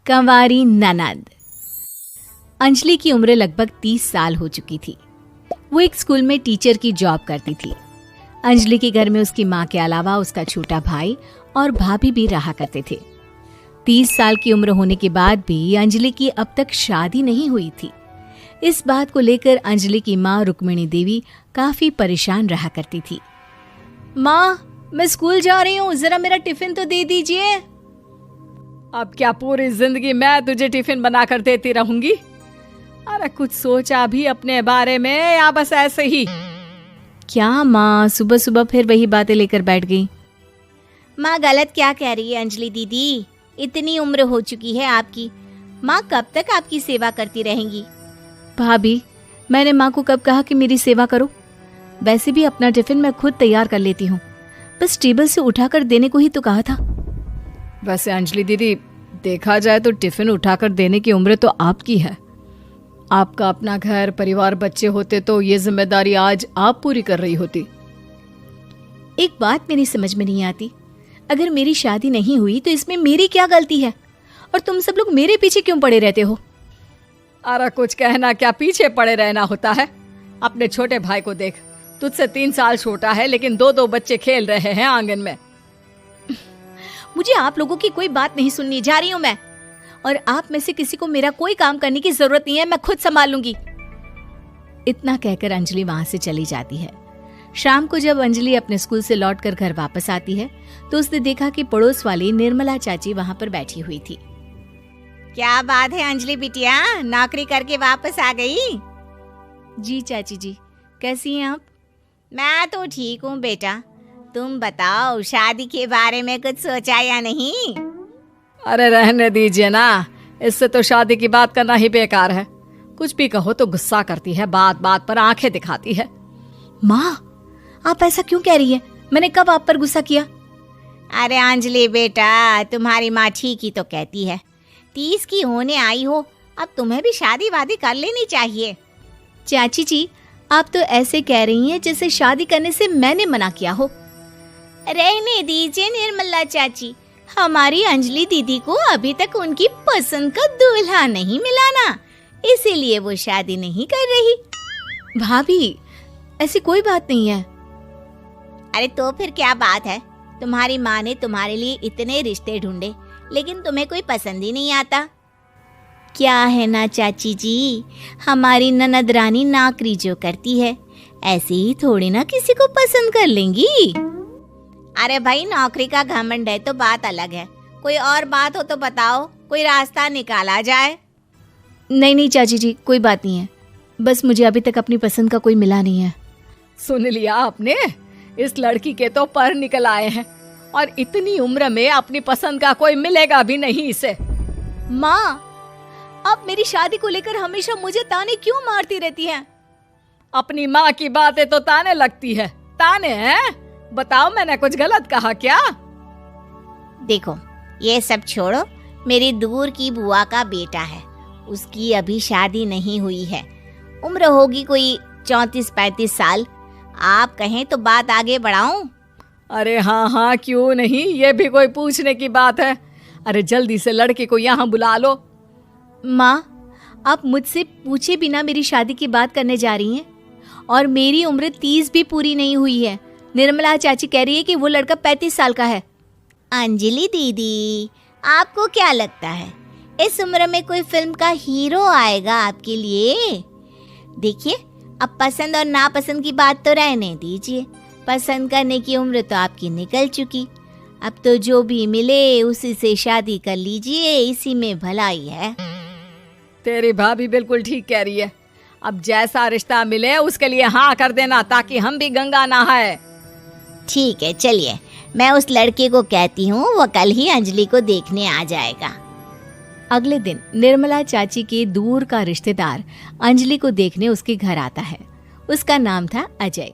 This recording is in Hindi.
कंवारी ननद। अंजलि की उम्र लगभग 30 साल हो चुकी थी। वो एक स्कूल में टीचर की जॉब करती थी। अंजलि के घर में उसकी माँ के अलावा उसका छोटा भाई और भाभी भी रहा करते थे। 30 साल की उम्र होने के बाद भी अंजलि की अब तक शादी नहीं हुई थी। इस बात को लेकर अंजलि की माँ रुक्मिणी देवी काफी परेशान रहा करती थी। माँ, मैं स्कूल जा रही हूँ, जरा मेरा टिफिन तो दे दीजिए। अब क्या पूरी जिंदगी मैं तुझे टिफिन बनाकर देती रहूंगी? अरे कुछ सोचा भी अपने बारे में या बस ऐसे ही? क्या माँ, सुबह सुबह फिर वही बातें लेकर बैठ गई। माँ गलत क्या कह रही है अंजलि दीदी? इतनी उम्र हो चुकी है आपकी, माँ कब तक आपकी सेवा करती रहेंगी? भाभी, मैंने माँ को कब कहा कि मेरी सेवा करो? वैसे भी अपना टिफिन मैं खुद तैयार कर लेती हूँ, बस टेबल से उठाकर देने को ही तो कहा था। वैसे अंजलि दीदी, देखा जाए तो टिफिन उठाकर देने की उम्र तो आपकी है। आपका अपना घर परिवार बच्चे होते तो ये जिम्मेदारी आज आप पूरी कर रही होती। एक बात मेरी समझ में नहीं आती, अगर मेरी शादी नहीं हुई तो इसमें मेरी क्या गलती है और तुम सब लोग मेरे पीछे क्यों पड़े रहते हो? अरे कुछ कहना क्या पीछे पड़े रहना होता है? अपने छोटे भाई को देख, तुझसे 3 साल छोटा है लेकिन 2 बच्चे खेल रहे हैं आंगन में। मुझे आप लोगों की कोई बात नहीं सुननी, जा रही हूँ मैं। और आप में से किसी को मेरा कोई काम करने की जरूरत नहीं है, मैं खुद संभाल लूंगी। इतना कहकर अंजलि वहां से चली जाती है। शाम को जब अंजलि अपने स्कूल से लौटकर घर वापस आती है तो उसने देखा कि पड़ोस वाली निर्मला चाची वहां पर बैठी हुई थी। क्या बात है अंजलि बिटिया, नौकरी करके वापस आ गई? जी चाची जी, कैसी हैं आप? मैं तो ठीक हूँ बेटा, तुम बताओ शादी के बारे में कुछ सोचा या नहीं? अरे रहने दीजिए ना, इससे तो शादी की बात करना ही बेकार है। कुछ भी कहो तो गुस्सा करती है, बात बात पर आंखें दिखाती है। माँ, आप ऐसा क्यों कह रही हैं? मैंने कब आप पर गुस्सा किया? अरे अंजलि बेटा, तुम्हारी माँ ठीक ही तो कहती है। 30 की होने आई हो, अब तुम्हें भी शादी वादी कर लेनी चाहिए। चाची जी, आप तो ऐसे कह रही हैं जैसे शादी करने से मैंने मना किया हो। रहने दीजिए निर्मला चाची, हमारी अंजलि दीदी को अभी तक उनकी पसंद का दूल्हा नहीं मिला ना, इसीलिए वो शादी नहीं कर रही। भाभी, ऐसी कोई बात नहीं है। अरे तो फिर क्या बात है? तुम्हारी माँ ने तुम्हारे लिए इतने रिश्ते ढूंढे लेकिन तुम्हें कोई पसंद ही नहीं आता। क्या है ना चाची जी, हमारी ननद रानी नौकरी जो करती है, ऐसे ही थोड़ी ना किसी को पसंद कर लेंगी। अरे भाई, नौकरी का घमंड है तो बात अलग है, कोई और बात हो तो बताओ, कोई रास्ता निकाला जाए। नहीं नहीं चाची जी, कोई बात नहीं है, बस मुझे अभी तक अपनी पसंद का कोई मिला नहीं है। सुन लिया आपने? इस लड़की के तो पर निकल आए हैं और इतनी उम्र में अपनी पसंद का कोई मिलेगा भी नहीं इसे। माँ, आप मेरी शादी को लेकर हमेशा मुझे ताने क्यों मारती रहती हैं? अपनी माँ की बातें तो ताने लगती है। ताने हैं? बताओ, मैंने कुछ गलत कहा क्या? देखो, ये सब छोड़ो, मेरी दूर की बुआ का बेटा है, उसकी अभी शादी नहीं हुई है, उम्र होगी कोई 34-35 साल। आप कहें तो बात आगे बढ़ाऊं? अरे हाँ हाँ, क्यों नहीं, ये भी कोई पूछने की बात है। अरे जल्दी से लड़के को यहाँ बुला लो। माँ, आप मुझसे पूछे बिना मेरी शादी की बात करने जा रही हैं और मेरी उम्र 30 भी पूरी नहीं हुई है। निर्मला चाची कह रही है कि वो लड़का 35 साल का है। अंजलि दीदी, आपको क्या लगता है इस उम्र में कोई फिल्म का हीरो आएगा आपके लिए? देखिए, अब पसंद और नापसंद की बात तो रहने दीजिए, पसंद करने की उम्र तो आपकी निकल चुकी। अब तो जो भी मिले उसी से शादी कर लीजिए, इसी में भलाई है। तेरी भाभी बिल्कुल ठीक कह रही है। अब जैसा रिश्ता मिले उसके लिए हाँ कर देना, ताकि हम भी गंगा नहाए। ठीक है, चलिए मैं उस लड़के को कहती हूँ, वो कल ही अंजलि को देखने आ जाएगा। अगले दिन निर्मला चाची के दूर का रिश्तेदार अंजलि को देखने उसके घर आता है। उसका नाम था अजय।